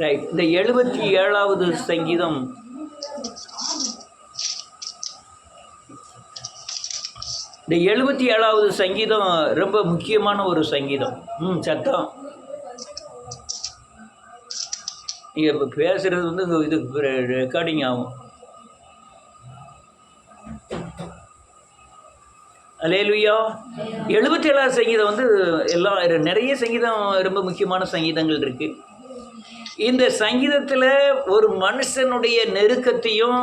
Right. இந்த 77வது சங்கீதம் இந்த 77வது சங்கீதம் ரொம்ப முக்கியமான ஒரு சங்கீதம். சத்தம் நீங்கள் இப்போ பேசுகிறது வந்து இது ரெக்கார்டிங் ஆகும். அல்லேலூயா. 77வது சங்கீதம் வந்து எல்லாம் நிறைய சங்கீதம் ரொம்ப முக்கியமான சங்கீதங்கள் இருக்குது. இந்த சங்கீதத்தில் ஒரு மனுஷனுடைய நெருக்கத்தையும்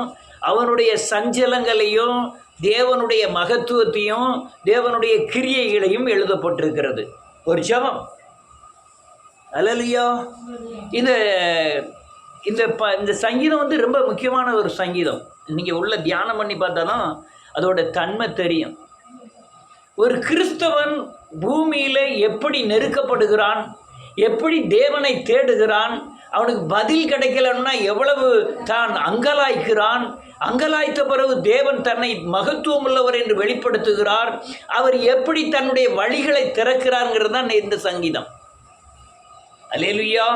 அவனுடைய சஞ்சலங்களையும் தேவனுடைய மகத்துவத்தையும் தேவனுடைய கிரியைகளையும் எழுதப்பட்டிருக்கிறது. ஒரு ஜெபம். அல்லேலூயா. இந்த இந்த இந்த சங்கீதம் வந்து ரொம்ப முக்கியமான ஒரு சங்கீதம். நீங்கள் உள்ள தியானம் பண்ணி பார்த்தா தான் அதோட தன்மை தெரியும். ஒரு கிறிஸ்தவன் பூமியில் எப்படி நெருக்கப்படுகிறான், எப்படி தேவனை தேடுகிறான், அவனுக்கு பதில் கிடைக்கலன்னா எவ்வளவு தான் அங்கலாய்க்கிறான், அங்கலாய்த்த பிறகு தேவன் தன்னை மகத்துவம் உள்ளவர் என்று வெளிப்படுத்துகிறார், அவர் எப்படி தன்னுடைய வழிகளை திறக்கிறார்ங்கிறது தான் இந்த சங்கீதம். அல்லேலூயா.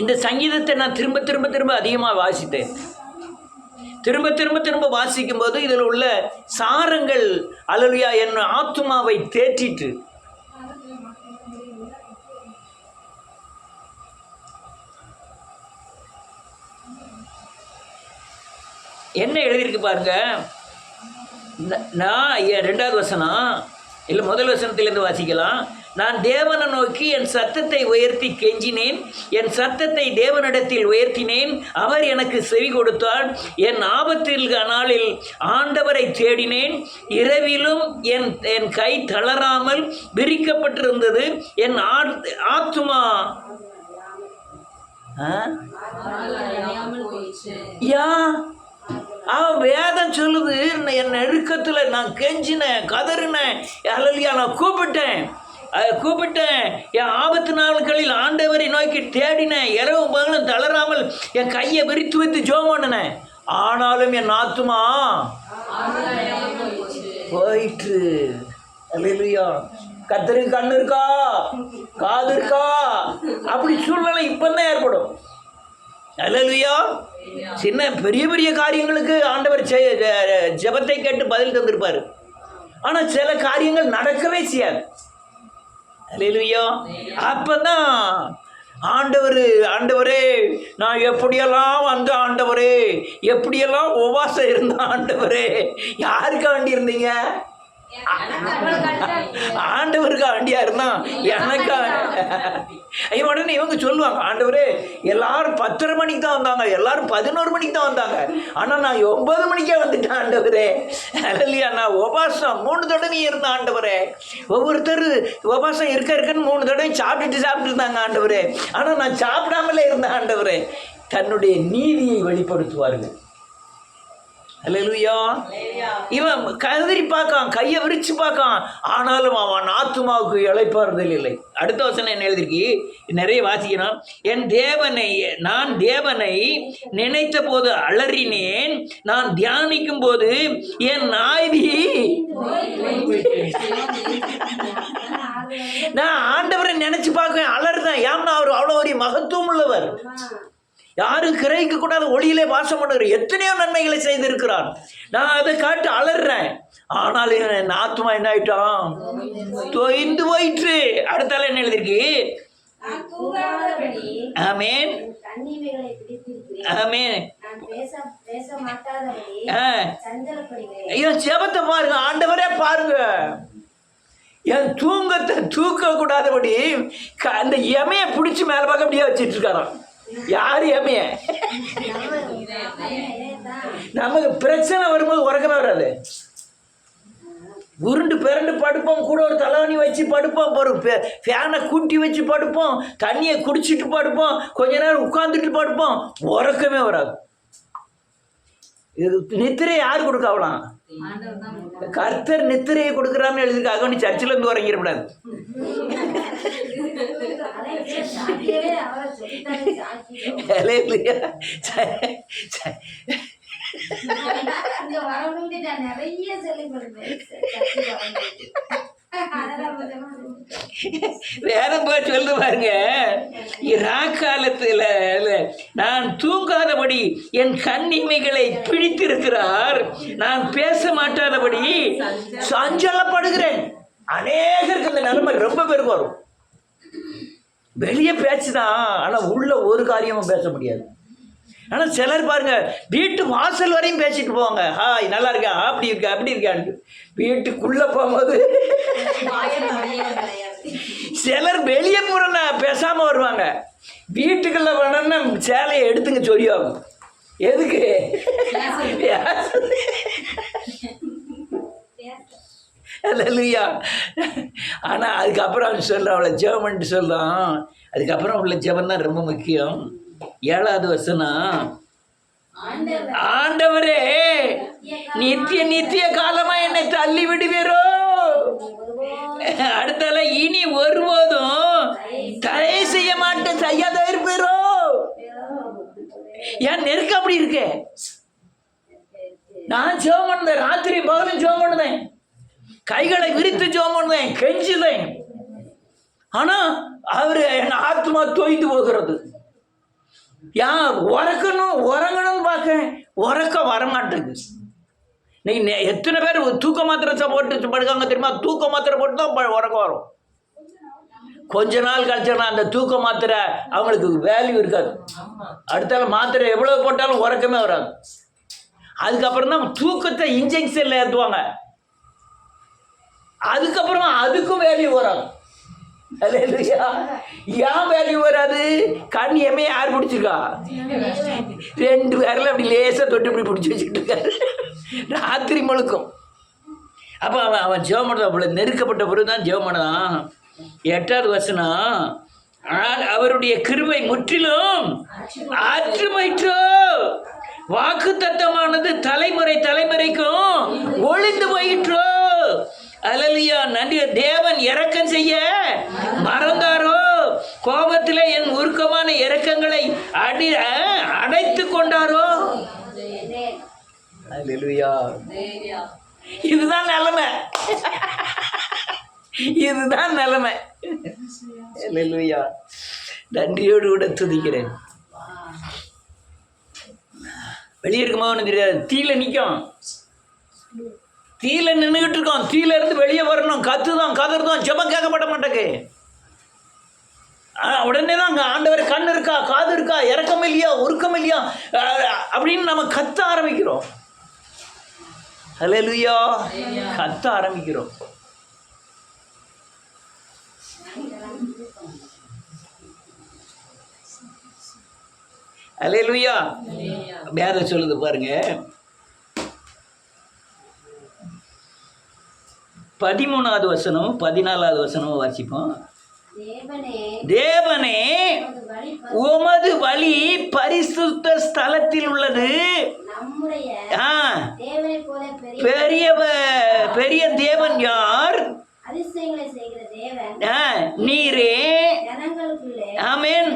இந்த சங்கீதத்தை நான் திரும்ப திரும்ப திரும்ப அதிகமாக வாசித்தேன். திரும்ப திரும்ப திரும்ப வாசிக்கும் போது இதில் உள்ள சாரங்கள் அல்லேலூயா என் ஆத்துமாவை தேற்றிட்டு என்ன எழுதியிருக்கு பாருங்க. நான் 2வது வசனம் இல்லை முதல் வசனத்திலேருந்து வாசிக்கலாம். நான் தேவனை நோக்கி என் சத்தத்தை உயர்த்தி கெஞ்சினேன், என் சத்தத்தை தேவனிடத்தில் உயர்த்தினேன், அவர் எனக்கு செவி கொடுத்தார். என் ஆபத்தில் நாளில் ஆண்டவரை தேடினேன், இரவிலும் என் கை தளராமல் விரிக்கப்பட்டிருந்தது. என் ஆத்துமா வேதம் சொல்லுது, என் நெருக்கத்தில் நான் கெஞ்சினேன், கதறினேன், அல்லேலூயா நான் கூப்பிட்டேன், என் ஆபத்து நாட்களில் ஆண்டவரை நோக்கி தேடினேன், இரவு பகலும் தளராமல் என் கையை விரித்து வைத்து ஜெபம் பண்ணினேன். ஆனாலும் என் ஆத்துமா போயிற்று. அல்லேலூயா. கர்த்தருக்கு கண்ணு இருக்கா, காது இருக்கா, அப்படி சூழ்நிலை இப்பதான் ஏற்படும். அல்லேலூயா. சின்ன பெரிய பெரிய காரியங்களுக்கு ஆண்டவர் ஜெபத்தை கேட்டு பதில் தந்திருப்பார். ஆனால் சில காரியங்கள் நடக்கவே செய்யாது. அல்லேலூயா. அப்பதான் ஆண்டவரே நான் எப்படியெல்லாம் வந்த ஆண்டவரே, எப்படியெல்லாம் உபவாசம் இருந்த ஆண்டவரே. யாருக்கா வேண்டி இருந்தீங்க? ஆண்டவருக்கு ஆண்டியா இருந்தான் எனக்கா. உடனே இவங்க சொல்லுவாங்க, ஆண்டவரே எல்லாரும் 10:30 மணிக்கு தான் வந்தாங்க, எல்லாரும் 11 மணிக்கு தான் வந்தாங்க, ஆனால் நான் 9 மணிக்கே வந்துட்டேன் ஆண்டவரே. இல்லையா, நான் உபாசம் 3 தடவை இருந்தேன் ஆண்டவரே. ஒவ்வொருத்தர் உபாசம் இருக்குன்னு 3 தடவை சாப்பிட்டு இருந்தாங்க ஆண்டவரே, ஆனால் நான் சாப்பிடாமலே இருந்தேன் ஆண்டவரே. தன்னுடைய நீதியை வெளிப்படுத்துவார்கள். அல்லேலூயா. இவன் கதறி பார்க்கான், கையை விரிச்சு பார்க்கான், ஆனாலும் அவன் ஆத்துமாவுக்கு இளைப்பாறுதல் இல்லை. அடுத்த வசனம் என்ன எழுதிருக்கு, நிறைய வாசிக்கணும். நான் தேவனை நினைத்த போது அலறினேன், நான் தியானிக்கும் போது என் நாய்தி. நான் ஆண்டவரை நினைச்சு பார்க்க அலறுதான். ஏன்னா அவர் அவ்வளோ ஒரு மகத்துவம் உள்ளவர், யாரும் கிரகிக்க கூடாத ஒளியிலே வாசம் பண்ணுகிறார், எத்தனையோ நன்மைகளை செய்திருக்கிறார். நான் அதை காட்டு அலறேன், ஆனால் என் ஆத்மா என்ன ஆயிட்டான், தொய்ந்து போயிற்று. அடுத்தால என்ன எழுதிருக்கு, ஆமென் ஆமென். ஐயோ ஜெபத்தை பாருங்க, ஆண்டவரே பாருங்க, என் தூங்கத்தை தூக்க கூடாதபடி அந்த எமையை பிடிச்சி மேல பக்கம் அப்படியே வச்சிட்டு இருக்காராம். யாரு எமைய? நமக்கு பிரச்சனை வரும்போது உறக்கமே வராது, உருண்டு பிறண்டு படுப்போம், கூட ஒரு தலைவணி வச்சு படுப்போம், ஒரு ஃபேனை கூட்டி வச்சு படுப்போம், தண்ணியை குடிச்சிட்டு படுப்போம், கொஞ்ச நேரம் உட்காந்துட்டு படுப்போம், உறக்கமே வராது. இது நித்திரை யார் கொடுக்கலாம்? கர்த்தர் நித்திரையை கொடுக்குறான்னு எழுதிருக்காக, நீ சர்ச்சில் இருந்து உறங்கிடக்கூடாது. வேதம் போய் சொல்லு பாருங்க, இராக்காலத்தில் நான் தூங்காதபடி என் கண்ணிமைகளை பிடித்திருக்கிறார். நான் பேச மாட்டாதபடி சஞ்சலப்படுகிறேன். அநேகருக்கு இந்த நிலைமை ரொம்ப பேருக்கு வரும். வெளியே பேச்சுதான், ஆனால் உள்ள ஒரு காரியமும் பேச முடியாது. ஆனால் சிலர் பாருங்க, வீட்டு வாசல் வரையும் பேசிட்டு போவாங்க. ஹாய், நல்லா இருக்கா, அப்படி இருக்கா, அப்படி இருக்கான்னு. வீட்டுக்குள்ள போகும்போது சிலர் வெளியே போறேன்னா பேசாம வருவாங்க. வீட்டுக்குள்ள வேணும்னா சேலையை எடுத்துங்க சொல்லியாகும். எதுக்கு? அல்லேலூயா. ஆனால் அதுக்கப்புறம் அவன் சொல்கிறான், அவளை ஜெபம்ன்ட்டு சொல்கிறான். அதுக்கப்புறம் உள்ள ஜெபம் தான் ரொம்ப முக்கியம். 7வது வசனம், ஆண்டவரே நித்திய நித்திய காலமா என்னை தள்ளி விடுவீரோ? அடுத்தால, இனி ஒருபோதும் தடை செய்ய மாட்டேன், செய்யாத இருப்பீரோ? ஏன் நெருக்க அப்படி இருக்கு? நான் ஜெபம் பண்ணேன், ராத்திரி பகலும் ஜெபம் பண்ணேன், கைகளை விரித்து ஜெபம் பண்ணேன், கெஞ்சுதேன். ஆனா அவரு என் ஆத்மா தோய்ந்து போகிறது. யார் உறங்கணும்னு பார்க்க உறக்கம் வரமாட்டேங்குது. நீங்க எத்தனை பேர் தூக்க மாத்திரை போட்டு படுக்காங்க தெரியுமா? தூக்க மாத்திரை போட்டு தான் உறக்கம் வரும். கொஞ்ச நாள் கழிச்சோன்னா அந்த தூக்க மாத்திரை அவங்களுக்கு வேல்யூ இருக்காது. அடுத்தால மாத்திரை எவ்வளவு போட்டாலும் உறக்கமே வராது. அதுக்கப்புறம் தான் தூக்கத்தை இன்ஜெக்ஷன்ல ஏற்றுவாங்க. அதுக்கப்புறமா அதுக்கும் வேல்யூ வராது. ஏன் வேல்யூ வராது? கண் எம்மையை யார் பிடிச்சிருக்கா? 2 பேரில் அப்படி லேசாக தொட்டு இப்படி பிடிச்சி வச்சுக்கிட்டு இருக்காரு ராத்திரி முழுக்கும். அப்போ அவன் ஜெபம் பண்ணதான், அவ்வளோ நெருக்கப்பட்ட பிறகு தான் ஜெபம் பண்ணதான். 8வது வசனம், அவருடைய கிருபை முற்றிலும் ஆற்றுமைற்றோ, வாக்கு தத்தமானது தலைமுறை தலைமுறைக்கும் ஒளிந்து போயிற்றோ. அல்லேலூயா. நன்றி. தேவன் இரக்கம் செய்ய மறந்தாரோ? கோபத்திலே என் உருக்கமான இரக்கங்களை அடைத்து கொண்டாரோ? அல்லேலூயா. இதுதான் நிலைமை, இதுதான் நிலைமை. அல்லேலூயா. நன்றியோடு கூட துதிக்கிறேன். வெளியே இருக்கும்போது ஒன்றும் தெரியாது, தீயில நிற்கும், தீயில நின்றுகிட்டு இருக்கோம், தீயில இருந்து வெளியே வரணும், கத்துதான் கதறுதான், ஜெபம் கேட்கப்பட மாட்டேக்கு. உடனே தான் அங்கே ஆண்டவர் கண் இருக்கா, காது இருக்கா, இறக்கம் இல்லையா, உருக்கம் இல்லையா அப்படின்னு நம்ம கத்த ஆரம்பிக்கிறோம். அல்லேலூயா. கத்த ஆரம்பிக்கிறோம். அல்லேலூயா. வேதம் சொல்லுது பாருங்க, 13வது வசனம் 14வது வசனம் வாசிப்போம். தேவனே உமது வழி பரிசுத்த ஸ்தலத்தில் உள்ளது. பெரிய தேவன் யார்? நீரே. ஆமென்.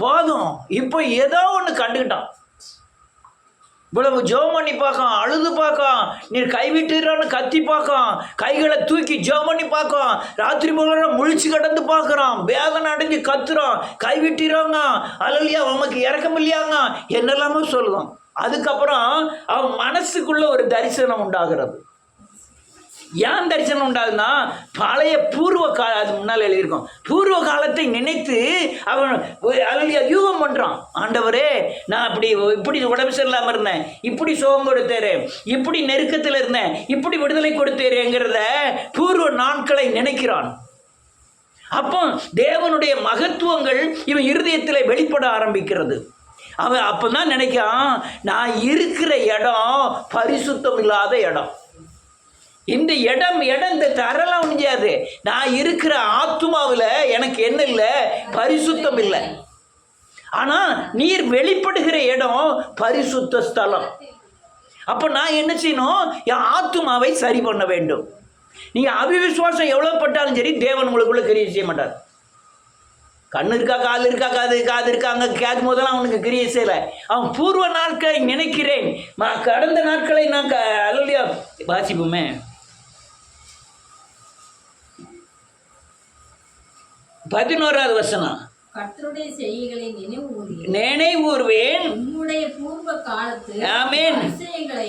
போதும். இப்போ ஏதோ ஒன்று கண்டுக்கிட்டான். இவ்வளவு ஜெபம் பண்ணி பார்க்கான், அழுது பார்க்கான், நீர் கைவிட்டுறான்னு கத்தி பார்க்கான், கைகளை தூக்கி ஜெபம் பண்ணி பார்க்கான், ராத்திரி முழுவதும் முழிச்சு கடந்து பார்க்குறான், வேதனை அடைஞ்சு கத்துறான், கைவிட்டுறாங்க, அல்லையா உமக்கு இறக்கம் இல்லையாங்க, என்னெல்லாமோ சொல்லுவான். அதுக்கப்புறம் அவன் மனசுக்குள்ள ஒரு தரிசனம் உண்டாகிறது. ஏன் தரிசனம் உண்டாகுதுன்னா, பழைய பூர்வ அது முன்னால் எழுதியிருக்கோம், பூர்வ காலத்தை நினைத்து அவன் அல்லையா யூகம் பண்ணுறான். ஆண்டவரே, நான் இப்படி உடம்பு சரியில்லாமல் இருந்தேன், இப்படி சுகம் கொடுத்தேரு, இப்படி நெருக்கத்தில் இருந்தேன், இப்படி விடுதலை கொடுத்தேருங்கிறத பூர்வ நாட்களை நினைக்கிறான். அப்போ தேவனுடைய மகத்துவங்கள் இவன் இருதயத்தில் வெளிப்பட ஆரம்பிக்கிறது. அவன் அப்போ தான் நினைக்கான், நான் இருக்கிற இடம் பரிசுத்தம் இல்லாத இடம். இந்த இடம் இந்த தரலாம் முடியாது. நான் இருக்கிற ஆத்துமாவில் எனக்கு என்ன இல்லை? பரிசுத்தம் இல்லை. ஆனால் நீர் வெளிப்படுகிற இடம் பரிசுத்த ஸ்தலம். அப்போ நான் என்ன செய்யணும்? என் ஆத்துமாவை சரி பண்ண வேண்டும். நீங்கள் அவிவிசுவாசம் எவ்வளோ பட்டாலும் சரி, தேவன் உங்களுக்குள்ள கிரியை செய்ய மாட்டார். கண்ணு இருக்கா, காது இருக்கா, காது இருக்கா, அங்கே கேட்கும் போதெல்லாம் அவனுக்கு கிரியை செய்யலை. அவன் பூர்வ நாட்களை நினைக்கிறேன், கடந்த நாட்களை நான் அல்லையா வாசிப்போமே. 11வது வசனம். கர்த்தருடைய செய்கைகளை நினைவூர்வேன். உம்முடைய பூர்வ காலத்து ஆமென். அதிசயங்களை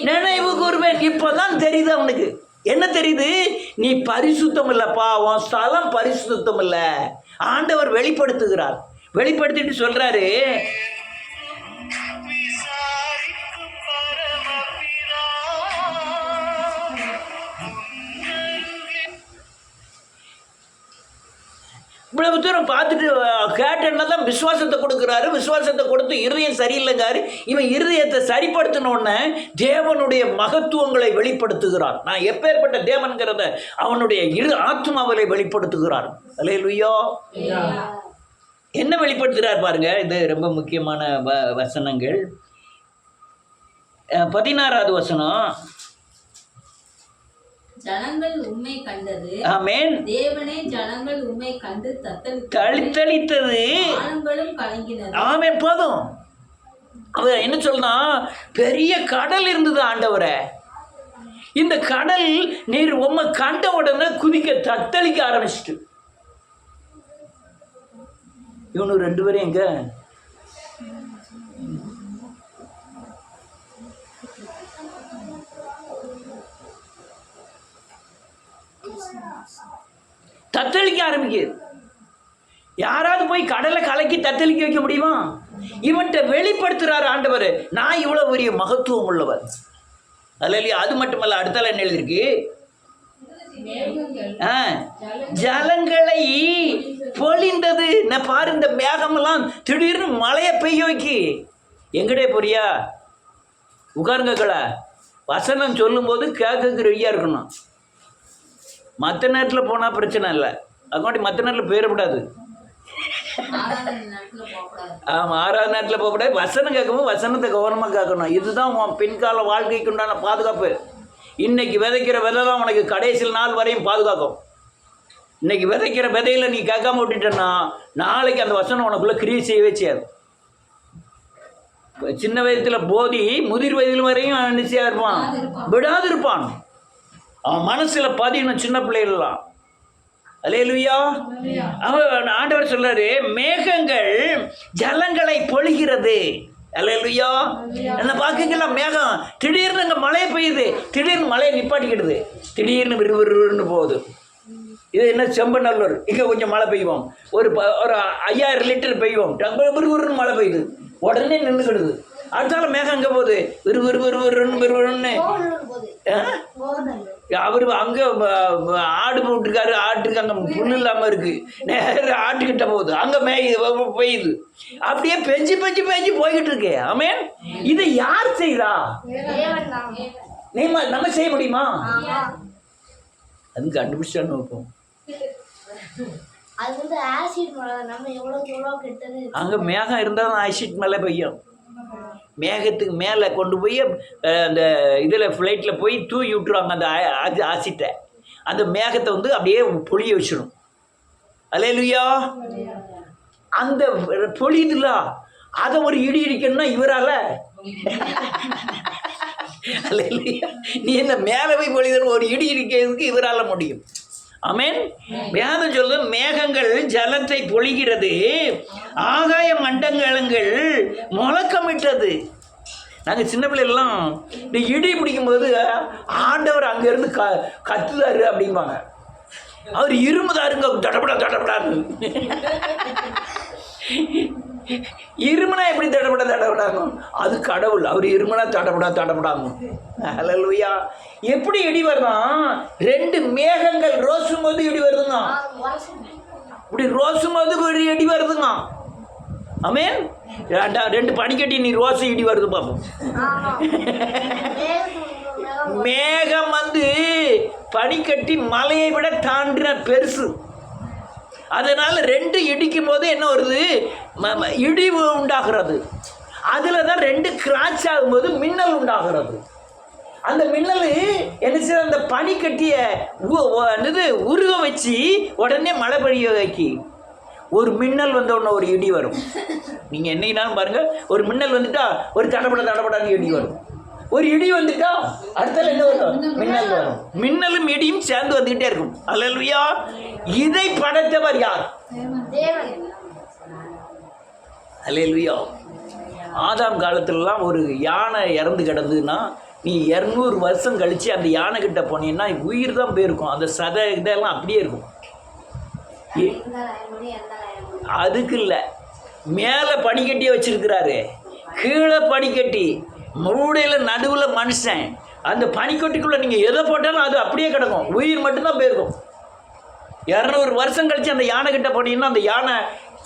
நினைவு கூர்வேன். இப்போதான் தெரியுது அவனுக்கு. என்ன தெரியுது? நீ பரிசுத்தம் இல்லப்பா, உன் ஸ்தலம் பரிசுத்தம் இல்ல. ஆண்டவர் வெளிப்படுத்துகிறார். வெளிப்படுத்திட்டு சொல்றாரு, இவ்வளவு தூரம் பார்த்துட்டு கேட்டேன்னா தான் விசுவாசத்தை கொடுக்குறாரு. விசுவாசத்தை கொடுத்து இருதயம் சரியில்லைங்காரு. இவன் இருதயத்தை சரிப்படுத்தினோடனே தேவனுடைய மகத்துவங்களை வெளிப்படுத்துகிறார். நான் எப்பேற்பட்ட தேவன்கிறத அவனுடைய ஆத்மாவை வெளிப்படுத்துகிறார். அல்லேலூயா. என்ன வெளிப்படுத்துகிறார் பாருங்க. இது ரொம்ப முக்கியமான வசனங்கள். 16வது வசனம். ஜனங்கள் உம்மை கண்டது. ஆமென். தேவனே ஜனங்கள் உம்மை கண்டு தத்தளித்தது. வானங்களும் கலங்கினது. ஆமென். போதும். அவன் என்ன சொல்றா, பெரிய கடல் இருந்தது ஆண்டவரே. இந்த கடல் நீர் உம்மை கண்ட உடனே குதிக்க தத்தளிக்க ஆரம்பிச்சிட்டு. இவனு 2 பேரும் எங்க? தத்தளிக்க ஆரம்பிக்குது. யாராவது போய் கடலை கலக்கி தத்தளிக்க வைக்க முடியுமா? இவன்கிட்ட வெளிப்படுத்துறாரு ஆண்டவர், நான் இவ்வளவு பெரிய மகத்துவம் உள்ளவர். அல்லையா? அது மட்டுமல்ல, அடுத்தால என்ன எழுதிருக்கு? ஜலங்களை பொழிந்தது. நான் பாரு, இந்த மேகமெல்லாம் திடீர்னு மழையை பெய்ய வைக்கி. எங்கடே போறியா? உட்காருங்கக்கள. வசனம் சொல்லும் போது கேட்க ரெடியா இருக்கணும். மற்ற நேரத்தில் போனால் பிரச்சனை இல்லை. அதுக்காண்டி மற்ற நேரத்தில் போயிடக்கூடாது. ஆமாம், 6வது நேரத்தில் போகக்கூடாது. வசனம் கேட்கும்போது வசனத்தை கவனமாக கேட்கணும். இதுதான் உன் பின்கால வாழ்க்கைக்கு உண்டான பாதுகாப்பு. இன்னைக்கு விதைக்கிற விதை தான் உனக்கு கடைசி நாள் வரையும் பாதுகாக்கும். இன்னைக்கு விதைக்கிற விதையில் நீ கேட்காம விட்டுட்டேன்னா நாளைக்கு அந்த வசனம் உனக்குள்ளே கிரியை செய்யவே செய்யாது. சின்ன வயதில் போதி முதிர் வயதில் வரையும் நிச்சயம் இருப்பான், விடாது இருப்பான். அவன் மனசுல பதியணும் சின்ன பிள்ளைகள்லாம். அல்லேலூயா. அவன் ஆண்டவர் சொல்றாரு, மேகங்கள் ஜலங்களை பொழிகிறது. அல்லேலூயா. என்ன பார்க்கீங்களா? மேகம் திடீர்னு இங்கே மழை பெய்யுது, திடீர்னு மழையை நிப்பாட்டிக்கிடுது, திடீர்னு விறுவிறுன்னு போகுது. இது என்ன செம்பநல்லூர், இங்கே கொஞ்சம் மழை பெய்வோம், ஒரு 5000 லிட்டர் பெய்வோம், விறுவிறுன்னு மழை பெய்யுது, உடனே நின்றுக்கிடுது. அடுத்தால மேகம் அங்கே போகுது, விறுவிறுன்னு. அவர் அங்கே ஆடு போட்டிருக்காரு, ஆட்டுக்கு அங்கே புல் இல்லாமல் இருக்குது, நேரம் ஆட்டுக்கிட்ட போகுது, அங்கே பெய்யுது. அப்படியே பெஞ்சு போய்கிட்டு இருக்கு. ஆமென். இதை யார் செய்கிறா? நம்ம செய்ய முடியுமா? அது கண்டுபிடிச்சான்னு வைப்போம். அங்கே மேகம் இருந்தால் தான் ஆசிட் மேலே பெய்யும். மேகத்துக்கு மேலே கொண்டு போய் அந்த இதில் ஃப்ளைட்டில் போய் தூவி விட்டுருவாங்க அந்த ஆசிட்டை. அந்த மேகத்தை வந்து அப்படியே பொழிய வச்சிடும். அல்லேலூயா. அந்த பொழியுதுல, அதை ஒரு இடி இடிக்கணும்னா இவரால். அல்லேலூயா. நீ என்ன மேலே போய் பொழிதுன்னு ஒரு இடி இடிக்கிறதுக்கு இவரால் முடியும். ஆமென். வேதம் சொல்லுது, மேகங்கள் ஜலத்தை பொழிகிறது, ஆகாய மண்டலங்கள் முழக்கமிட்டது. நாங்கள் சின்ன பிள்ளைலாம் இந்த இடி பிடிக்கும்போது ஆண்டவர் அங்கேருந்து கத்துதாரு அப்படிம்பாங்க. அவர் இருமுதாருங்க, தடப்படான்னு. இருமுனா எப்படி தடப்படாகும்? அது கடவுள். அவர் இருமுனா தடப்படாகும். அல்லேலூயா. எப்படி இடி வருதான்? 2 மேகங்கள் ரோசும் போது இடி வருதுங்க. இப்படி ரோசும் போது இடி வருதுங்க. ஆமென். 2 பனிக்கட்டி நீ ரோசு இடி வருது பார்ப்போம். மேகம் வந்து பனிக்கட்டி மலையை விட தாண்டின பெருசு. அதனால் 2 இடிக்கும் போது என்ன வருது? இடிவு உண்டாகிறது. அதில் தான் 2 கிராச் ஆகும்போது மின்னல் உண்டாகிறது. அந்த மின்னல் என்ன செய்ய, அந்த பனிக்கட்டியை உருக வச்சு உடனே மழை பெய்ய வைக்கி. ஒரு மின்னல் வந்த உடனே ஒரு இடி வரும். நீங்கள் என்னைனாலும் பாருங்கள், ஒரு மின்னல் வந்துட்டா ஒரு தடப்படான்னு இடி வரும். ஒரு இடி வந்துட்டா அடுத்தது என்ன வரும்? மின்னல் வரும். மின்னலும் இடியும் சேர்ந்து வந்துகிட்டே இருக்கும். அல்லேலூயா. இதை படைத்தவர் யார்? அல்லேலூயா. ஆதாம் காலத்துலலாம் ஒரு யானை இறந்து கிடந்ததுன்னா நீ 200 வருஷம் கழித்து அந்த யானை கிட்ட போனீங்கன்னா உயிர் தான் போயிருக்கும். அந்த சதை இதெல்லாம் அப்படியே இருக்கும். அதுக்கு இல்லை, மேலே பனிக்கட்டியே வச்சிருக்கிறாரு, கீழே பனிக்கட்டி, மூடையில் நடுவில் மனுஷன். அந்த பனிக்கட்டிக்குள்ளே நீங்கள் எதை போட்டாலும் அது அப்படியே கிடக்கும், உயிர் மட்டும்தான் போயிருக்கும். 200 வருஷம் கழித்து அந்த யானை கிட்ட போனீங்கன்னா அந்த யானை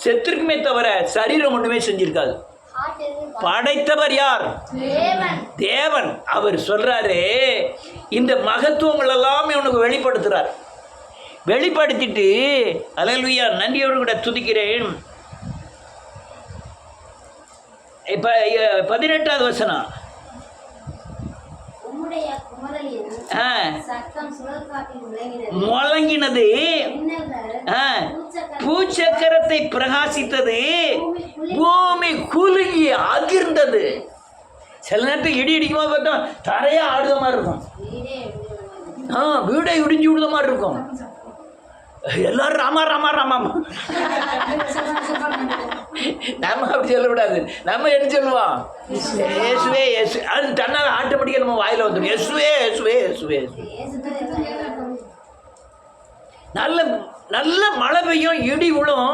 செத்துருக்குமே தவிர சரீரம் ஒன்றுமே செஞ்சிருக்காது. படைத்தவர் யார்? தேவன். அவர் சொல்றாரு, இந்த மகத்துவங்கள் எல்லாம் உனக்கு வெளிப்படுத்துறார். வெளிப்படுத்திட்டு அல்லேலூயா நன்றியோடு கூட துதிக்கிறேன். இப்ப 18வது வசனம். முழங்கினது, பூச்சக்கரத்தை பிரகாசித்தது, பூமி குலுங்கி அதிர்ந்தது. சில நேரத்தில் இடி இடிக்குமா பார்த்தோம் தரையா ஆடுத மாதிரி இருக்கும். வீடை இடிஞ்சு விடுத மாதிரி இருக்கும். எல்லாரும் ராமா ராமா ராமா. நம்ம அப்படி சொல்லக்கூடாது. நம்ம என்ன சொல்லுவோம்? இயேசுவே இயேசு. அது தன்னால் ஆட்டோமேட்டிக்காக நம்ம வாயில வந்துடும். இயேசுவே இயேசுவே இயேசுவே. நல்ல நல்ல மழை பெய்யும், இடி விழும்.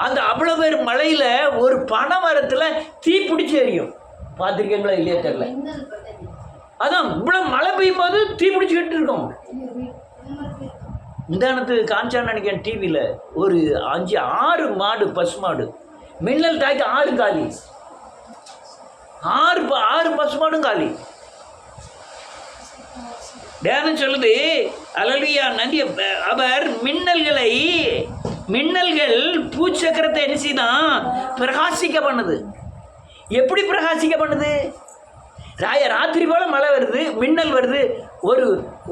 அந்த அவ்வளோ பேர் மழையில் ஒரு பனை மரத்தில் தீ பிடிச்சி எரியும். பார்த்துருக்கீங்களா இல்லையா தெரியல. அதான் இவ்வளோ மழை பெய்யும் போது தீ பிடிச்சிக்கிட்டு இருக்கும். இந்தானத்துக்கு காஞ்சான்னு நினைக்கிறேன் டிவியில் ஒரு 5-6 மாடு, பசு மாடு மின்னல் தாக்கி 6 காலி, 6 பசு மாடும் காலி. வேதம் சொல்லுது அல்லேலூயா நன்றி. அவர் மின்னல்கள் பூச்சக்கரத்தை என்ன செய்தான்? பிரகாசிக்க பண்ணுது. எப்படி பிரகாசிக்க பண்ணுது? ராத்திரி போல மழை வருது, மின்னல் வருது,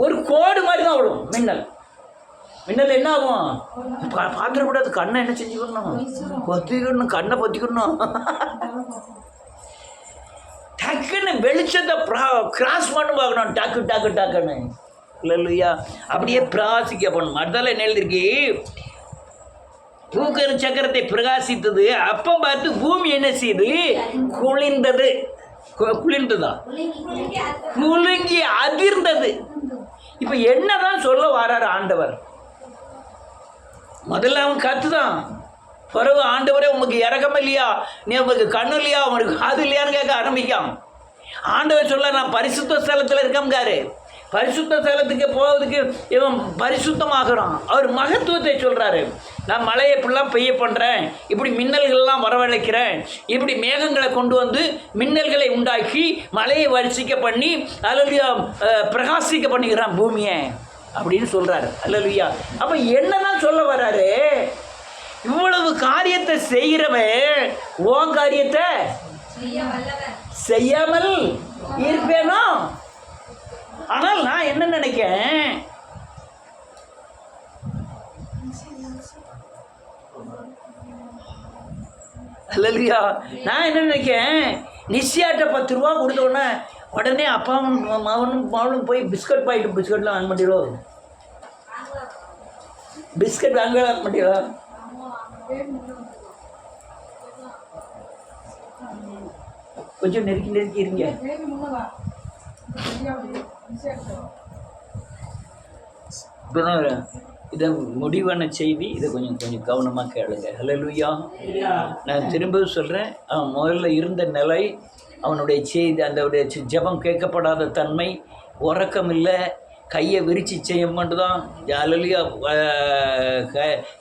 ஒரு கோடு மாதிரி தான் விடும் மின்னல். மின்னல் என்ன ஆகும்? பார்த்துடக்கூடாது. கண்ணை என்ன செஞ்சுக்கணும்? பொத்திக்கணும், கண்ணை பொத்திக்கணும். டக்குன்னு வெளிச்சத்தை கிராஸ் பண்ணு பார்க்கணும். டக்கு டக்கு டக்குன்னு இல்லையா அப்படியே பிரகாசிக்க பண்ணணும். அதனால என்ன எழுதிருக்கு? பூக்கரு சக்கரத்தை பிரகாசித்தது. அப்போ பார்த்து பூமி என்ன செய்யுது? குளிர்ந்தது. குளிர்ந்ததா? குலுங்கி அதிர்ந்தது. இப்போ என்னதான் சொல்ல வராரு ஆண்டவர்? முதல்ல அவன் கத்துதான். பிறகு ஆண்டவரே உமக்கு இறக்கம் இல்லையா, நீ உமக்கு கண்ணு இல்லையா, உனக்கு காது இல்லையான்னு கேட்க ஆரம்பிக்கான். ஆண்டவர் சொல்ல நான் பரிசுத்த ஸ்தலத்தில் இருக்கம்காரு. பரிசுத்த ஸ்தலத்துக்கு போவதுக்கு இவன் பரிசுத்தமாகறான். அவர் மகத்துவத்தை சொல்கிறாரு. நான் மழையை இப்படிலாம் பெய்ய பண்ணுறேன், இப்படி மின்னல்கள்லாம் வரவழைக்கிறேன், இப்படி மேகங்களை கொண்டு வந்து மின்னல்களை உண்டாக்கி மழையை வரிசிக்க பண்ணி அல்லேலூயா பிரகாசிக்க பண்ணிக்கிறான் பூமியை அப்படின்னு சொல்கிறாரு. அல்லேலூயா. அப்போ என்னதான் சொல்ல வர்றாரு? இவ்வளவு காரியத்தை செய்கிறவன் உன் காரியத்தை செய்யாமல் இருப்பேனோ? ஆனால் நான் என்ன நினைக்கிறேன், அல்லேலூயா, நான் என்ன நினைக்கிறேன், நிச்சயாட்ட 10 ரூபா கொடுத்தோடனே உடனே அப்பாவும் மகனும் போய் பிஸ்கட் பாக்கெட் பிஸ்கட்லாம் வாங்க மாட்டீங்களோ? பிஸ்கட் வாங்க மாட்டீங்களா? கொஞ்சம் நெருக்கி இருங்க. இப்போதான் இதை முடிவான செய்தி. இதை கொஞ்சம் கவனமாக கேளுங்க. அல்லேலூயா. நான் திரும்ப சொல்கிறேன், அவன் முதல்ல இருந்த நிலை, அவனுடைய செய்தி, அந்த ஜெபம் கேட்கப்படாத தன்மை, உறக்கம் இல்லை, கையை விரித்து செய்ய மாட்டுதான். அல்லேலூயா.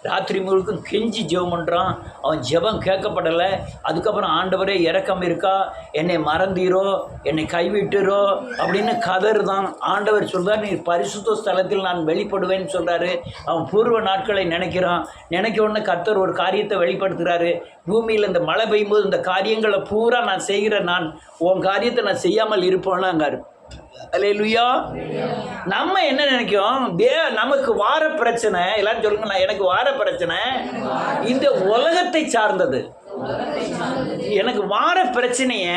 ராத்திரி முழுக்கும் கெஞ்சி ஜெபம் பண்ணுறான். அவன் ஜெபம் கேட்கப்படலை. அதுக்கப்புறம் ஆண்டவரே இறக்கம் இருக்கா, என்னை மறந்தீரோ, என்னை கைவிட்டுரோ அப்படின்னு கதறுதான். ஆண்டவர் சொல்கிறார், நீ பரிசுத்த ஸ்தலத்தில் நான் வெளிப்படுவேன்னு சொல்கிறாரு. அவன் பூர்வ நாட்களை நினைக்கிறான். நினைக்க உடனே கர்த்தர் ஒரு காரியத்தை வெளிப்படுத்துகிறாரு. பூமியில் இந்த மழை பெய்யும்போது இந்த காரியங்களை பூரா நான் செய்கிறேன், நான் உன் காரியத்தை நான் செய்யாமல் இருப்போன்னாங்காரு. அல்லேலூயா. நம்ம என்ன நினைக்கிறோம்? நமக்கு வார பிரச்சனை, எல்லாரும் சொல்லுங்க, நான் எனக்கு வார பிரச்சனை இந்த உலகத்தை சார்ந்தது. எனக்கு வார பிரச்சனைய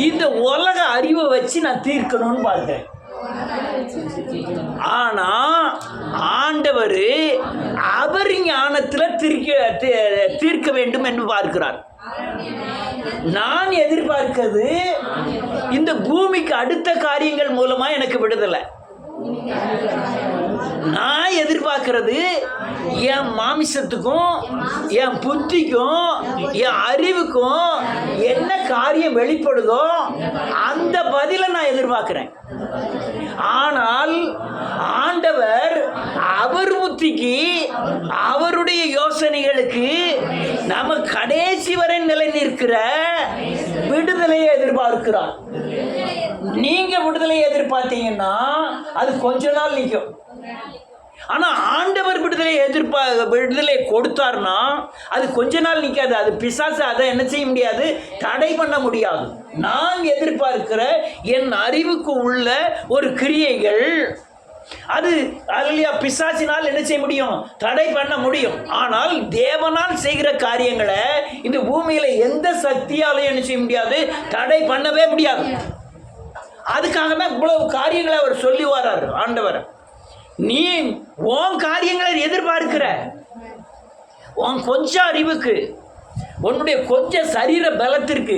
இந்த உலக அறிவை வச்சு நான் தீர்க்கணும்னு பார்க்கிறேன். ஆனா ஆண்டவர் அவர் ஞானத்துல தீர்க்க வேண்டும் என்று பார்க்கிறார். நான் எதிர்பார்க்கிறது இந்த பூமிக்கு அடுத்த காரியங்கள் மூலமா எனக்கு விடுதலை. நான் எதிர்பார்க்கிறது என் மாமிசத்துக்கும் என் புத்திக்கும் என் அறிவுக்கும் என்ன காரியம் வெளிப்படுதோ அந்த பதிலை நான் எதிர்பார்க்கிறேன். ஆனால் ஆண்டவர் அவர் புத்திக்கு அவருடைய யோசனைகளுக்கு நம்ம கடைசி வரை நிலை நிற்கிற விடுதலையை எதிர்பார்க்கிறார். நீங்க விடுதலையை எதிர்பார்த்தீங்கன்னா அது கொஞ்ச நாள் நிற்கும். ஆனா ஆண்டவர் விடுதலை கொடுத்தார்னா அது கொஞ்ச நாள் நிற்காது. அது பிசாசு அதை என்ன செய்ய முடியாது, தடை பண்ண முடியாது. நான் எதிர்பார்க்கிற என் அறிவுக்கு உள்ள ஒரு கிரியைகள் அது அல்லையா பிசாசினால் என்ன செய்ய முடியும், தடை பண்ண முடியும். ஆனால் தேவனால் செய்கிற காரியங்களை இந்த பூமியில எந்த சக்தியாலையும் என்ன செய்ய முடியாது, தடை பண்ணவே முடியாது. அதுக்காக தான் இவ்வளவு காரியங்களை அவர் சொல்லி வர்றார் ஆண்டவர். நீ உன் காரியங்களை எதிர்பார்க்கிற உன் கொஞ்சம் அறிவுக்கு, உன்னுடைய கொஞ்சம் சரீர பலத்திற்கு,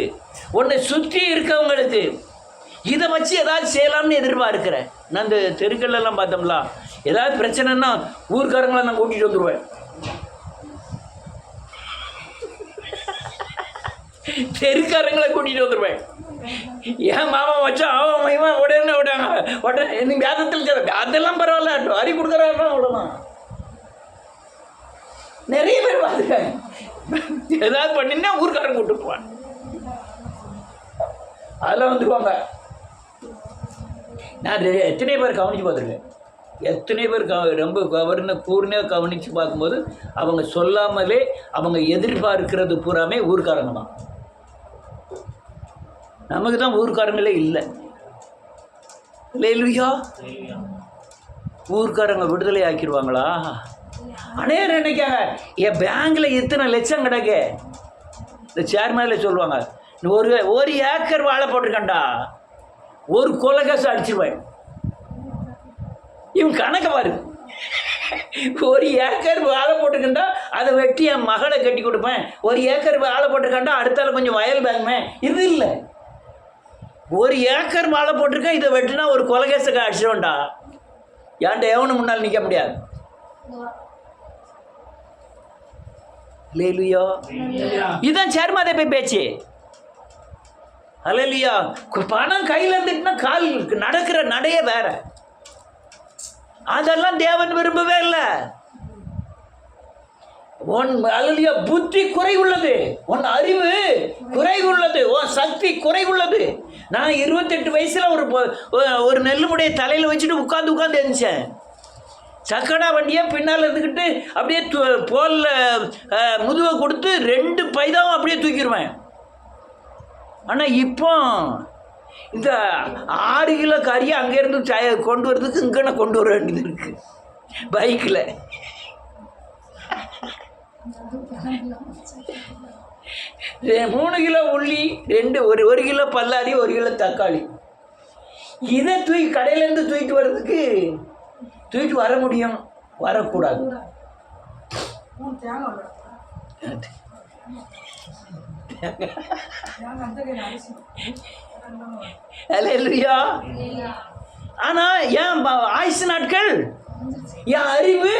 உன்னை சுற்றி இருக்கவங்களுக்கு இதை வச்சு ஏதாவது செய்யலாம்னு எதிர்பார்க்கிற. நான் இந்த தெருக்கள்லாம் பார்த்தோம்ல, ஏதாவது பிரச்சனைன்னா ஊர்க்காரங்களை நான் கூட்டிகிட்டு வந்துடுவேன். தெருக்காரங்களை கூட்டிகிட்டு வந்துடுவேன். ஏன் மாமா வச்சா அவன் மைமா உடனே விடாங்க, உடனே நீ வேதத்தில் அதெல்லாம் பரவாயில்ல, அறி கொடுக்குறாருன்னா விடலாம். நிறைய பேர் பார்த்துருக்காங்க. ஏதாவது பண்ணினா ஊர்க்காரங்க கூட்டு போவான், அதெல்லாம் வந்துடுவாங்க. நான் எத்தனை பேர் கவனித்து பார்த்துருக்கேன். எத்தனை பேர் ரொம்ப கூர்மையாக கவனித்து பார்க்கும்போது அவங்க சொல்லாமலே அவங்க எதிர்பார்க்கிறது பூராமே ஊர்க்காரங்க தான். நமக்கு தான் ஊர்க்காரங்களே இல்லை. இல்லையா? ஊர்க்காரங்க விடுதலை ஆக்கிடுவாங்களா? அநேகர் நினைக்காங்க என் பேங்கில் இத்தனை லட்சம் கிடக்கு. இந்த சேர்மேனில் சொல்லுவாங்க, ஒரு ஏக்கர் வாழை போட்டிருக்கேன்டா, ஒரு கொலைகாசு அடிச்சிருவேன். இவன் கணக்கு பாரு, ஒரு ஏக்கர் வாழை போட்டிருக்கேன்டா, அதை வெட்டி என் மகளை கட்டி கொடுப்பேன். ஒரு ஏக்கர் வாழை போட்டிருக்காண்டா, அடுத்தால கொஞ்சம் வயல் பேங்குமே. இது இல்லை, ஒரு ஏக்கர் வாழை போட்டிருக்கேன், இதை வெட்டினா ஒரு கொலைகேசை அடிச்சிடுவேன்டா. ஏன்டா எவனு முன்னால் நிற்க முடியாது. இல்லையா? இதுதான் சேர்மாதே போய் பேச்சு. அல்லையா? பணம் கையில் இருந்துட்டுனா கால் நடக்கிற நடையே வேற. அதெல்லாம் தேவன் விரும்பவே இல்லை. உன் அல்லையா புத்தி குறைவுள்ளது, உன் அறிவு குறைவுள்ளது, உன் சக்தி குறைவுள்ளது. நான் 28 வயசுல ஒரு நெல்லுமுடைய தலையில் வச்சுட்டு உட்காந்து எழுந்தேன். சக்கடா வண்டியை பின்னால் இருந்துக்கிட்டு அப்படியே போலில் முதுவை கொடுத்து 2 பைதாவும் அப்படியே தூக்கிடுவேன். ஆனால் இப்போ இந்த 6 கிலோ கறியை அங்கேருந்து கொண்டு வரதுக்கு இங்கே நான் கொண்டு வர வேண்டியது இருக்குது பைக்கில். மூணு கிலோ உள்ளி, 1 கிலோ பல்லாரி, 1 கிலோ தக்காளி, இதை கடையிலேருந்து தூக்கிட்டு வர்றதுக்கு தூக்கிட்டு வர முடியும், வரக்கூடாது. ஆனா என் ஆயுசு நாட்கள், என் அறிவு,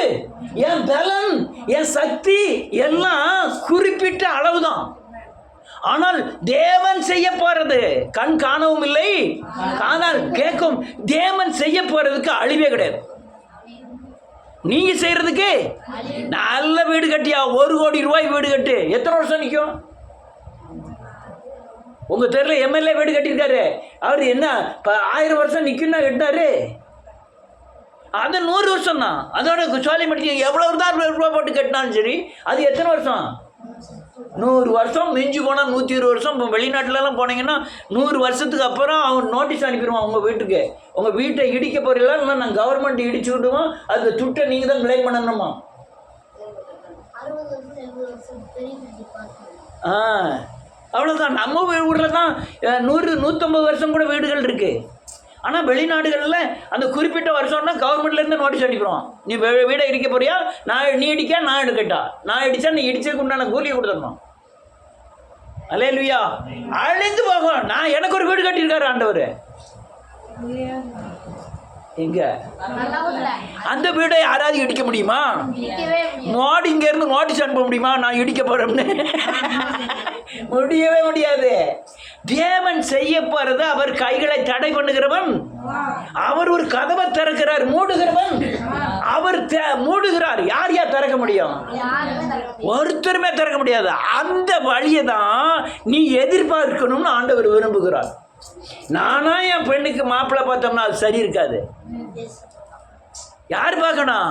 என் பலன், என் சக்தி எல்லாம் குறிப்பிட்ட அளவுதான். ஆனால் தேவன் செய்ய போறது கண் காணவும் இல்லை, ஆனால் கேட்கும். தேவன் செய்ய போறதுக்கு அழிவே கிடையாது. நீங்க செய்யறதுக்கு நல்ல வீடு கட்டியா 1 கோடி ரூபாய் வீடு கட்டு எத்தனை வருஷம் நிற்கும்? உங்க தெருல எம்எல்ஏ வீடு கட்டியிருக்காரு, அவர் என்ன 1000 வருஷம் நிற்கும்னா கட்டினாரு? அது 100 வருஷம் தான். அதோட சோலை மட்டி எவ்வளவு தான் ரூபா போட்டு கட்டினாலும் சரி, அது எத்தனை வருஷம்? 100 வருஷம். மிஞ்சி போனால் 120 வருஷம். இப்போ வெளிநாட்டிலலாம் போனீங்கன்னா 100 வருஷத்துக்கு அப்புறம் அவன் நோட்டீஸ் அனுப்பிடுவான் உங்கள் வீட்டுக்கு, உங்கள் வீட்டை இடிக்க போறீங்களா, இல்லை நாங்கள் கவர்மெண்ட் இடிச்சு விடுவோம், அது துட்டை நீங்கள் தான் கிளைம் பண்ணணுமா. அவ்வளோதான். நம்ம ஊரில் தான் 100-150 வருஷம் கூட வீடுகள் இருக்குது. ஆனால் வெளிநாடுகளில் அந்த குறிப்பிட்ட வருஷம்னா கவர்மெண்ட்லேருந்து நோட்டீஸ் அடிக்கிறோம், நீ வீடை இடிக்க போறியா, நீ இடிக்க நான் எடுக்கட்டா, நான் இடித்தா நீ இடிச்சதுக்கு உண்டான கூலியை கொடுத்துடணும். அல்லேலூயா. அழிந்து போகும். எனக்கு ஒரு வீடு கட்டியிருக்காரு ஆண்டவர். எங்க அந்த வீடை யாராவது இடிக்க முடியுமா? மோடி இங்க இருந்து நோட்டீஸ் அனுப்ப முடியுமா நான் இடிக்க போறேன்னு? முடியவே முடியாது. தேவன் செய்ய போறது அவர் கைகளை தடை பண்ணுகிறவன். அவர் ஒரு கதவை திறக்கிறார், மூடுகிறவன் அவர் மூடுகிறார். யார் திறக்க முடியும்? ஒருத்தருமே திறக்க முடியாது. அந்த வழியை தான் நீ எதிர்பார்க்கணும்னு ஆண்டவர் விரும்புகிறார். நானா என் பெண்ணுக்கு மாப்பிள்ளை பார்த்தோம்னா அது சரி இருக்காது. யார் பார்க்கணும்?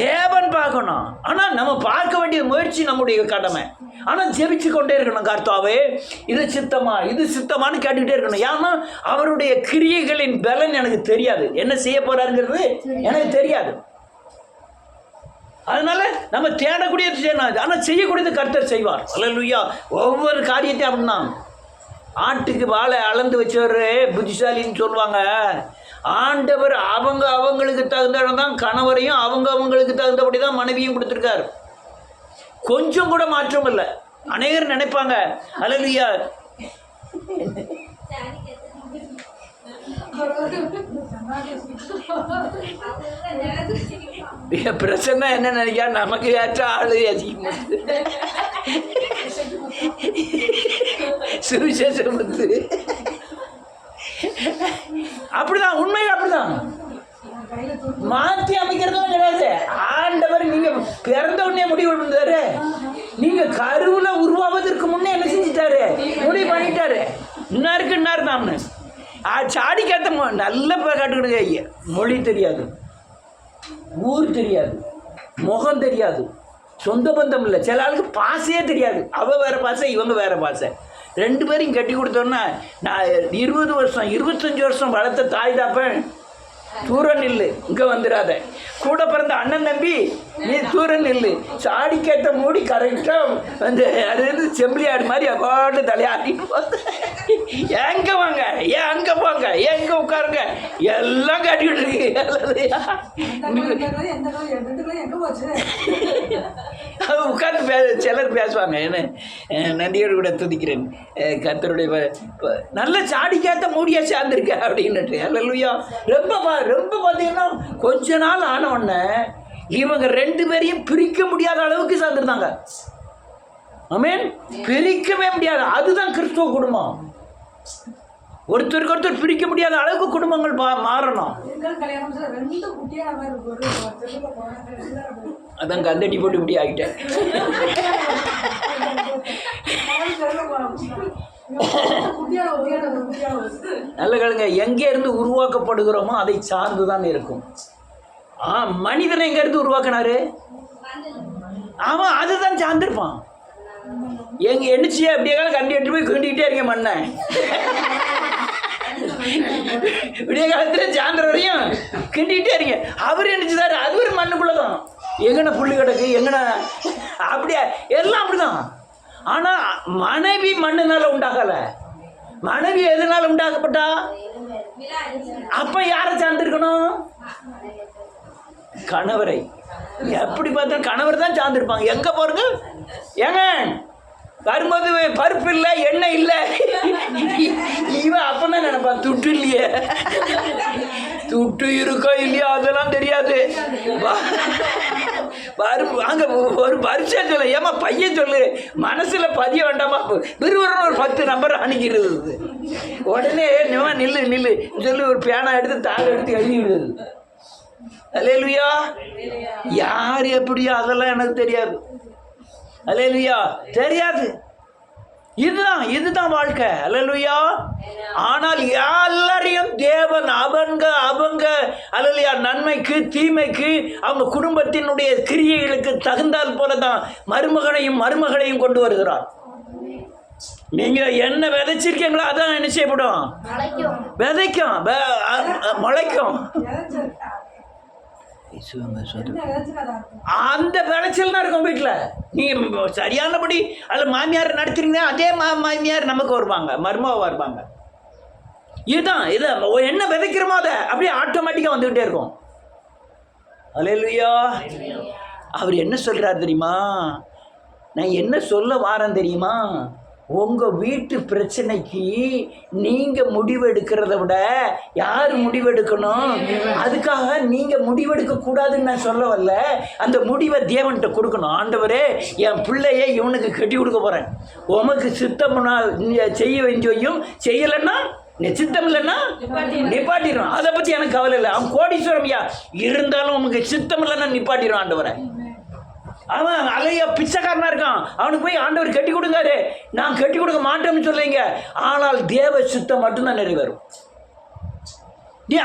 தேவன் பார்க்கணும். ஆனால் நம்ம பார்க்க வேண்டிய முயற்சி நம்முடைய கடமை. ஆனால் ஜெபிச்சு கொண்டே இருக்கணும், கர்த்தாவே இது சித்தமா இது சித்தமானு கேட்டுக்கிட்டே இருக்கணும். ஏன்னா அவருடைய கிரியைகளின் பலன் எனக்கு தெரியாது, என்ன செய்ய போறாருங்கிறது எனக்கு தெரியாது. அதனால நம்ம தேடக்கூடியது செய்யணும், ஆனால் செய்யக்கூடியது கர்த்தர் செய்வார். அல்லேலூயா. ஒவ்வொரு காரியத்தையும் அப்படின்னா ஆட்டுக்கு வாழை அளந்து வச்சவர் புத்திசாலின்னு சொல்லுவாங்க. ஆண்டவர் அவங்களுக்கு தகுந்த தான் கணவரையும் அவங்களுக்கு தகுந்தபடி தான் மனைவியும் கொடுத்துருக்காரு. கொஞ்சம் கூட மாற்றம் இல்லை. அநேகர் நினைப்பாங்க அல்லேலூயா பிரச்சனை என்ன நினைக்கா, நமக்கு ஏற்ற ஆளு அதிகமாக சுவிசேஷம் வந்து அப்படிதான், உண்மை அப்படிதான். மாற்றி அமைக்கிறதும் கிடையாது. ஆண்டவர் நீங்க பிறந்த உடனே முடிவு பண்ணாரு. நீங்க கருவுல உருவாவதற்கு முன்னே என்ன செஞ்சுட்டாரு? முடிவு பண்ணிட்டாரு. இன்னாருக்கு இன்னார் தான்னு சாடிக்காத்த நல்ல காட்டுக்கிடுங்க. மொழி தெரியாது, ஊர் தெரியாது, முகம் தெரியாது, சொந்த பந்தம் இல்லை. சில ஆளுக்கு பாசையே தெரியாது. அவள் வேறு பாசை, இவங்க வேறு பாசை. 2 பேரையும் கட்டி கொடுத்தோன்னா நான் 20 வருஷம் 25 வருஷம் வளர்த்த தாய் தாப்பேன் தூரம் நில்லு, இங்கே வந்துடாத. கூட பிறந்த அண்ணன் தம்பி நீ தூரம் நில்லு. சாடிக்கேற்ற மூடி கரெக்டாக வந்து அது வந்து செம்பிளி ஆடு மாதிரி அப்பாட்டு தலையாட்டிட்டு போது எங்கே வாங்க, ஏன் அங்கே போங்க, ஏன் இங்கே உட்காருங்க, எல்லாம் கட்டிக்கிட்டு இருக்கு. அது உட்காந்து சிலர் பேசுவாங்க. என்ன நன்றியோடு கூட துதிக்கிறேன், கர்த்தருடைய நல்ல சாடிக்கேற்ற மூடியாக சேர்ந்துருக்க அப்படின்னுட்டு. அல்லேலூயா. ரொம்ப பார்த்தீங்கன்னா கொஞ்ச நாள் ஆனவுடனே இவங்க 2 பேரையும் பிரிக்க முடியாத அளவுக்கு சேர்ந்துருந்தாங்க. ஆமென். பிரிக்கவே முடியாது. அதுதான் கிறிஸ்துவ குடும்பம். ஒருத்தருக்கு ஒருத்தர் பிரிக்க முடியாத அளவுக்கு குடும்பங்கள் மாறணும். அதான் கந்தடி போட்டு இப்படி ஆகிட்டேன். நல்ல கேளுங்க, எங்கே இருந்து உருவாக்கப்படுகிறோமோ அதை சார்ந்து தான் இருக்கும். மனிதனை எங்க இருந்து உருவாக்கினாரு? அவன் அதுதான் சார்ந்திருப்பான். எங்க எண்ணிச்சியா அப்படியே கண்டி எடுத்து போய் கிண்டிக்கிட்டே இருக்க மண்ணை விடிய காலத்துல சாயந்தரம் வரையும் கிண்டிக்கிட்டே இருங்க. அவர் எண்ணிச்சுதாரு, அது ஒரு மண்ணுக்குள்ளதான். எங்கன புள்ளி கிடக்கு, எங்கன அப்படியா எல்லாம் அப்படிதான். ஆனா மனைவி மண்ணுனால உண்டாகல, மனைவி எதனால உண்டாக்கப்பட்டா? அப்ப யாரை சார்ந்திருக்கணும்? கணவரை. எப்படி பார்த்தா கணவர் தான் சார்ந்திருப்பாங்க. எங்க பாருங்க, ஏங்க வரும்போது பருப்பு இல்லை, எண்ணெய் இல்லை, இவன் அப்பதான் நினைப்பான் துட்டு இல்லையே. துட்டு இருக்கோ இல்லையோ அதெல்லாம் தெரியாது. அங்க ஒரு பரிசை சொல்ல, ஏமா பையன் சொல்லு, மனசுல பதிய வேண்டாமா, விறுவிறுன்னு ஒரு 10 நம்பர் அணுகிறது. உடனே நில்லு நில்லு சொல்லி ஒரு பேனா எடுத்து தாழ எடுத்து எழுதி விடுது. அல்லேலூயா. யார் எப்படியோ அதெல்லாம் எனக்கு தெரியாது. அல்லேலூயா. தெரியாது. இதுதான் வாழ்க்கை. அல்லேலூயா. ஆனால் எல்லாரையும் தேவன் அவங்க அல்லேலூயா நன்மைக்கு தீமைக்கு அவங்க குடும்பத்தினுடைய கிரியைகளுக்கு தகுந்தால் போல தான் மருமகனையும் கொண்டு வருகிறார். நீங்க என்ன விதைச்சிருக்கீங்களோ அதான் என்ன செய்யப்படும்? விதைக்கும், முளைக்கும். அந்த விளைச்சல் தான் இருக்கும் வீட்டில். நீங்கள் சரியானபடி அதில் மாமியார் நடத்துறீங்கன்னா அதே மாமியார் நமக்கு வருவாங்க, மருமக வருவாங்க. இதுதான் இது என்ன விதைக்கிறோமோ அதை அப்படியே ஆட்டோமேட்டிக்காக வந்துக்கிட்டே இருக்கும். அல்லேலூயா. அவர் என்ன சொல்கிறார் தெரியுமா? நான் என்ன சொல்ல வாரேன் தெரியுமா? உங்கள் வீட்டு பிரச்சனைக்கு நீங்கள் முடிவெடுக்கிறத விட யார் முடிவெடுக்கணும்? அதுக்காக நீங்கள் முடிவெடுக்கக்கூடாதுன்னு நான் சொல்ல வரல. அந்த முடிவை தேவன்கிட்ட கொடுக்கணும். ஆண்டவரே, என் பிள்ளையை இவனுக்கு கட்டி கொடுக்க போகிறேன், உமக்கு சித்தம்னா செய்ய வேண்டியும், செய்யலைன்னா சித்தம் இல்லைன்னா நிப்பாட்டிடும். அதை பற்றி எனக்கு கவலை இல்லை. அவன் கோடீஸ்வரம்யா இருந்தாலும் உமக்கு சித்தம் இல்லைன்னா நிப்பாட்டிடும் ஆண்டவரை. அவன் அலையா பிச்சைக்காரனா இருக்கான், அவனுக்கு போய் ஆண்டவர் கட்டி கொடுங்காரு. நான் கட்டி கொடுக்க மாட்டேன்னு சொல்லுவீங்க, ஆனால் தேவ சுத்தம் மட்டும்தான் நிறைவேறும்.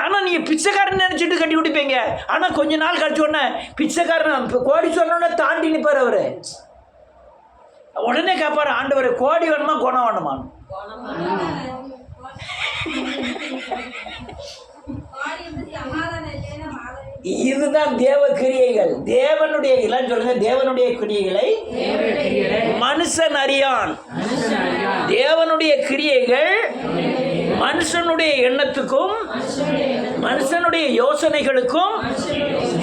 ஆனால் நீங்கள் பிச்சைக்காரன் நினச்சிட்டு கட்டி கொடுப்பீங்க. ஆனால் கொஞ்ச நாள் கழிச்ச உடனே பிச்சைக்காரன் கோடி சொன்னோடனே தாண்டி நிற்பார். அவர் உடனே கேட்பாரு, ஆண்டவர் கோடி வேணுமா குணம் வேணுமா? இதுதான் தேவ கிரியைகள். தேவனுடைய எல்லாம் சொல்லுங்க, தேவனுடைய கிரியைகளை மனுஷன் அறியான். தேவனுடைய கிரியைகள் மனுஷனுடைய எண்ணத்துக்கும் மனுஷனுடைய யோசனைகளுக்கும்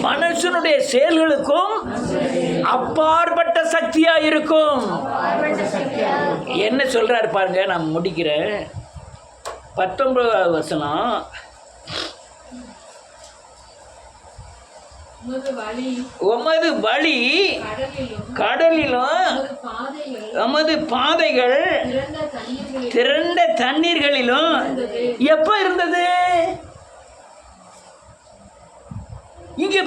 மனுஷனுடைய செயல்களுக்கும் அப்பாற்பட்ட சக்தியா இருக்கும். என்ன சொல்றாரு பாருங்க, நான் முடிக்கிறேன். 19வது வசனம். உமது வழி கடலிலும் உமது பாதைகள் திரண்ட தண்ணீர்களிலும் எப்ப இருந்தது? இங்க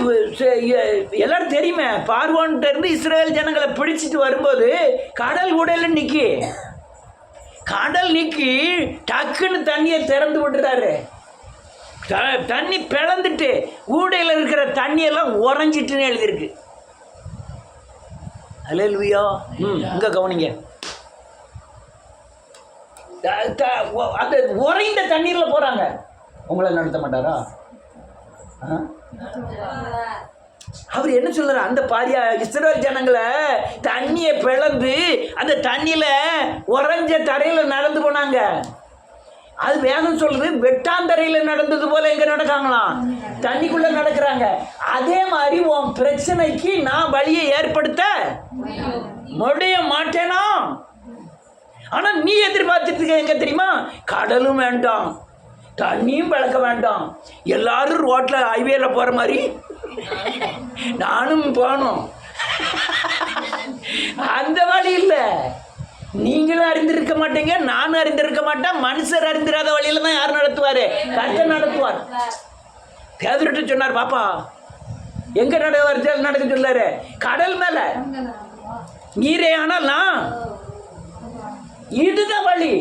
எல்லாரும் தெரியுமே, பார்வோன்ட்ட இருந்து இஸ்ரேல் ஜனங்களை பிடிச்சிட்டு வரும்போது கடல் உடல நிக்கி, கடல் நிக்கி டக்குன்னு தண்ணியை திறந்து விட்டுறாரு. தண்ணி பிளந்துட்டு ஊடையில் இருக்கிற தண்ணியெல்லாம் உறைஞ்சிட்டுன்னு எழுதியிருக்கு. அல்லேலூயா. இங்க கவனிங்க, அந்த உறைந்த தண்ணீரில் போறாங்க. உங்களை நடத்த மாட்டாரா? அவர் என்ன சொல்றாரு? அந்த பாரியா இஸ்ரவேல் ஜனங்களை தண்ணியை பிளந்து அந்த தண்ணியில உறைஞ்ச தரையில நடந்து போனாங்க. அது வேதம் சொல்லுது, வெட்டாந்தரையில் நடந்தது போல எங்க நடக்காங்களாம், தண்ணிக்குள்ள நடக்கிறாங்க. அதே மாதிரி உன் பிரச்சனைக்கு நான் வழியை ஏற்படுத்த முடிய மாட்டேனா? ஆனா நீ எதிர்பார்த்துட்டு எங்க தெரியுமா? கடலும் வேண்டாம், தண்ணியும் பழக்க வேண்டாம், எல்லாரும் ரோட்ல ஹைவேல போற மாதிரி நானும் போகணும். அந்த வழி இல்லை. நீங்களும் அறிந்திருக்க மாட்டீங்க, நானும் அறிந்திருக்க மாட்டேன். மனுஷர் அறிந்திராத வழியில தான் யார் நடத்துவாரு? கர்த்தர் நடத்துவார். பேதுருட்ட சொன்னார், பாப்பா எங்க நடக்க சொல்லாரு? கடல் மேல. நீரே ஆனால் நான். இதுதான் வழி.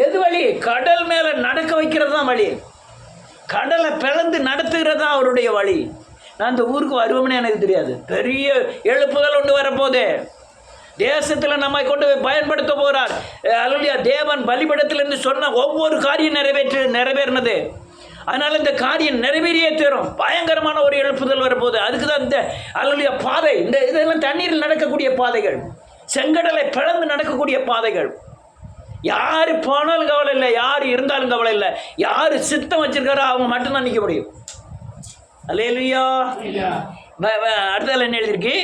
எது வழி? கடல் மேல நடக்க வைக்கிறது தான் வழி. கடலை பிளந்து நடத்துகிறது தான் அவருடைய வழி. நான் இந்த ஊருக்கு வருவோம்னு எனக்கு தெரியாது. பெரிய எழுப்புகள் ஒன்று வரப்போதே. தேசத்தில் நம்மை கொண்டு போய் பயன்படுத்த போகிறார். அல்லேலூயா. தேவன் பலிபீடத்திலிருந்து சொன்ன ஒவ்வொரு காரியம் நிறைவேறினது. அதனால் இந்த காரியம் நிறைவேறியே தரும். பயங்கரமான ஒரு எழுப்புதல் வரப்போகுது. அதுக்கு தான் இந்த அல்லேலூயா பாதை. இந்த இதெல்லாம் தண்ணீரில் நடக்கக்கூடிய பாதைகள், செங்கடலை பிளந்து நடக்கக்கூடிய பாதைகள். யார் போனாலும் கவலை இல்லை, யார் இருந்தாலும் கவலை இல்லை. யார் சித்தம் வச்சிருக்காரோ அவங்க மட்டும்தான் நிற்க முடியும். அல்லேலூயா. அடுத்தது என்ன எழுதிருக்கு?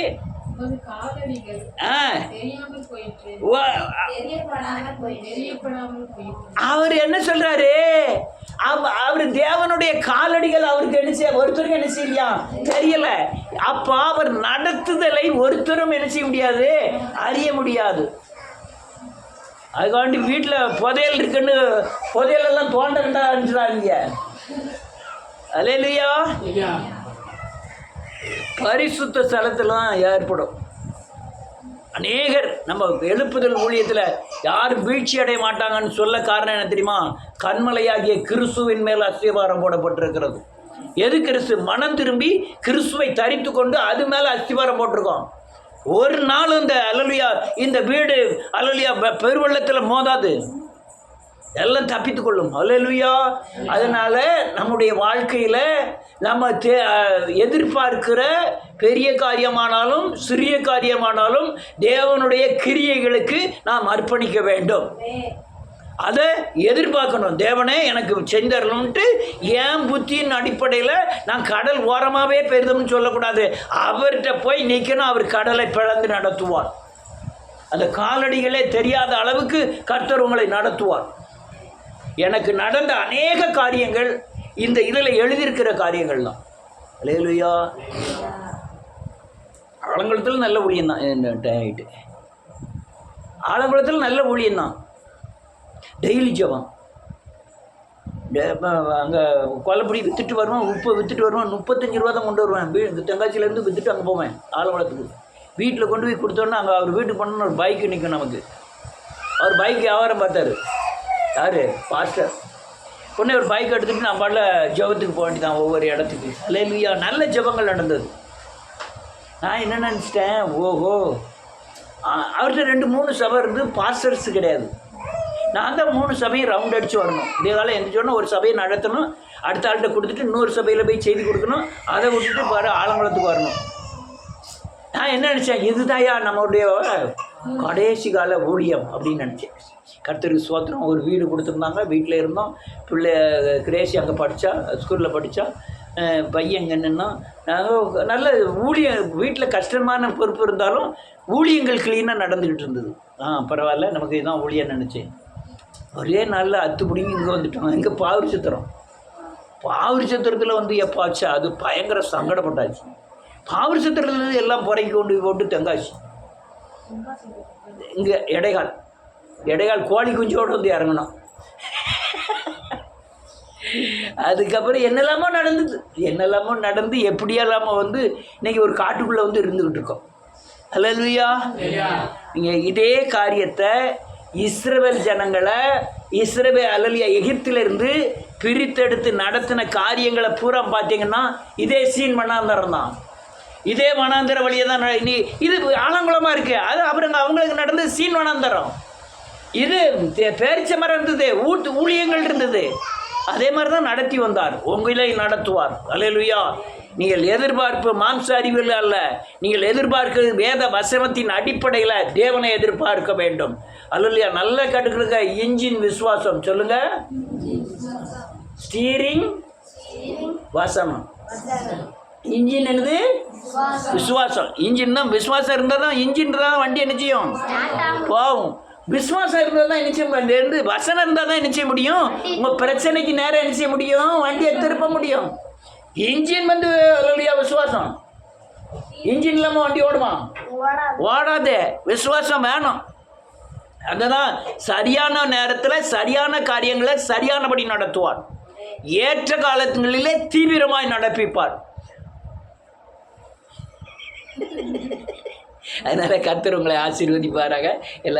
அவர் என்ன சொல்றாரு? அவர் தேவனுடைய காலடிகள் அவருக்கு என்ன ஒருத்தருக்கு என்ன செய்யலையா தெரியல. அப்ப அவர் நடத்துதலை ஒருத்தரும் என்ன செய்ய முடியாது, அறிய முடியாது. அதுக்காண்டி வீட்டில் புதையல் இருக்குன்னு புதையலெல்லாம் தோண்டா அனுப்பிச்சுடாதீங்க. அல்லேலூயா. பரிசுத்த ஸ்தலத்தில் தான் ஏற்படும். அநேகர் நம்ம எழுப்புதல் ஊழியத்தில் யாரும் வீழ்ச்சி அடைய மாட்டாங்கன்னு சொல்ல காரணம் என்ன தெரியுமா? கண்மலையாகிய கிறிஸ்துவின் மேல் அஸ்திவாரம் போடப்பட்டிருக்கிறது. எது கிறிஸ்து? மனம் திரும்பி கிறிஸ்துவை தரித்து கொண்டு அது மேலே அஸ்திவாரம் போட்டிருக்கோம். ஒரு நாள் இந்த அல்லேலூயா இந்த வீடு அல்லேலூயா பெருவெள்ளத்தில் மோதாது. எல்லாம் தப்பித்து கொள்ளும். அல்லேலூயா. அதனால நம்முடைய வாழ்க்கையில நம்ம எதிர்பார்க்கிற பெரிய காரியமானாலும் சிறிய காரியமானாலும் தேவனுடைய கிரியைகளுக்கு நாம் அர்ப்பணிக்க வேண்டும். அதை எதிர்பார்க்கணும். தேவனே எனக்கு செஞ்சரணும்ட்டு என் புத்தியின் அடிப்படையில் நான் கடல் ஓரமாகவே பெருதும்னு சொல்லக்கூடாது. அவர்கிட்ட போய் நிற்கணும். அவர் கடலை பிளந்து நடத்துவார். அந்த காலடிகளே தெரியாத அளவுக்கு கர்த்தர் உங்களை நடத்துவார். எனக்கு நடந்த அநேக காரியங்கள் இந்த இதில் எழுதியிருக்கிற காரியங்கள் தான். அல்லேலூயா. ஆலங்குளத்தில் நல்ல ஊழியம்தான். ஆலங்குளத்தில் நல்ல ஊழியம்தான். டெய்லி ஜபம். அங்கே கொலைப்பொடி விற்றுட்டு வருவான், உப்பு விற்றுட்டு வருவான். 35 ரூபா தான் கொண்டு வருவேன். தெங்காச்சியிலேருந்து விற்றுட்டு அங்கே போவேன் ஆலங்குளத்துக்கு. வீட்டில் கொண்டு போய் கொடுத்தோன்னா அங்கே அவர் வீட்டுக்கு போனோன்னு ஒரு பைக்கு நிற்கும் நமக்கு. அவர் பைக் வியாபாரம் பார்த்தாரு. யார்? பாஸ்டர். உடனே ஒரு பைக் எடுத்துகிட்டு நான் பாடல ஜபத்துக்கு போக வேண்டியதான் ஒவ்வொரு இடத்துக்கு. அல்லேலூயா. நல்ல ஜபங்கள் நடந்தது. நான் என்ன நினச்சிட்டேன், ஓஹோ அவர்கிட்ட 2-3 சபை இருந்து பாஸ்டர்ஸ் கிடையாது. நான் தான் 3 சபையை ரவுண்ட் அடித்து வரணும். இதே காலம் எந்திரிச்சோன்னா ஒரு சபையை நடத்தணும், அடுத்த ஆள்கிட்ட கொடுத்துட்டு இன்னொரு சபையில் போய் செய்தி கொடுக்கணும், அதை விட்டுட்டு பாரு ஆலங்குளத்துக்கு வரணும். நான் என்ன நினச்சேன், இதுதாயா நம்மளுடைய கடைசி கால ஊழியம் அப்படின்னு நினச்சேன். கர்த்தருக்கு ஸ்தோத்திரம். ஒரு வீடு கொடுத்துருந்தாங்க, வீட்டில் இருந்தோம். பிள்ளை கிரேசி அங்கே படித்தா, ஸ்கூலில் படித்தா. பையன் என்னென்னா நாங்கள் நல்ல ஊழியம். வீட்டில் கஷ்டமான பொறுப்பு இருந்தாலும் ஊழியங்கள் க்ளீனாக நடந்துக்கிட்டு இருந்தது. பரவாயில்ல, நமக்கு இதுதான் ஊழியம் நினச்சேன். ஒரே நாளில் அத்துப்பிடிங்க இங்கே வந்துட்டோம். இங்கே பாவூர் சத்திரம். பாவூர் சத்திரத்தில் வந்து எப்பாச்சு அது பயங்கர சங்கடப்பட்டாச்சு. பாவூர் சத்திரத்துலேருந்து எல்லாம் புறக்கி கொண்டு போட்டு தெங்காச்சு. இங்கே இடைகால் கோழி குஞ்சோடு வந்து இறங்கணும். அதுக்கப்புறம் என்னெல்லாமோ நடந்து எப்படியெல்லாமோ வந்து இன்றைக்கி ஒரு காட்டுக்குள்ளே வந்து இருந்துக்கிட்டு இருக்கோம். அல்லேலூயா. நீங்கள் இதே காரியத்தை இஸ்ரவேல் ஜனங்களை அல்லேலூயா எகிப்திலிருந்து பிரித்தெடுத்து நடத்தின காரியங்களை பூரா பார்த்தீங்கன்னா இதே சீன் வனாந்தரம் தான். இதே வனாந்தர வழியை தான். இது ஆலங்குளமாக இருக்குது. அது அப்புறம் அவங்களுக்கு நடந்தது சீன் வனாந்தரம். இது பேரிச்ச மரம் இருந்தது, ஊழியங்கள் இருந்தது. அதே மாதிரி தான் நடத்தி வந்தார். உங்களை நடத்துவார். அல்லேலூயா. நீங்கள் எதிர்பார்ப்பு மாம்ச அறிவில் அல்ல, நீங்கள் எதிர்பார்க்க வேத வசனத்தின் அடிப்படையில் தேவனை எதிர்பார்க்க வேண்டும். அல்லேலூயா. நல்ல கட்டுக்கிறதுங்க. இன்ஜின் விசுவாசம். சொல்லுங்க. ஸ்டீரிங் வசனம். இன்ஜின் என்னது? விசுவாசம். இன்ஜின் தான். விசுவாசம் இருந்தால் தான் இன்ஜின் தான் வண்டி என்ன செய்யும்? போகும். விசுவாசம் இருந்தால் தான் நிச்சயம். இருந்து வசனம் இருந்தால் தான் நிச்சய முடியும். உங்கள் பிரச்சனைக்கு நேரம் நிச்சய முடியும், வண்டியை திருப்ப முடியும். இன்ஜின் வந்து அல்லேலூயா விசுவாசம். இன்ஜின் இல்லாமல் வண்டி ஓடுமா? ஓடாதே. விசுவாசம் வேணும். அதுதான் சரியான நேரத்தில் சரியான காரியங்களை சரியானபடி நடத்துவார். ஏற்ற காலங்களிலே தீவிரமாய் நடப்பிப்பார். அதனால் கர்த்தர் உங்களை ஆசீர்வதிப்பாராக. எல்லாரும்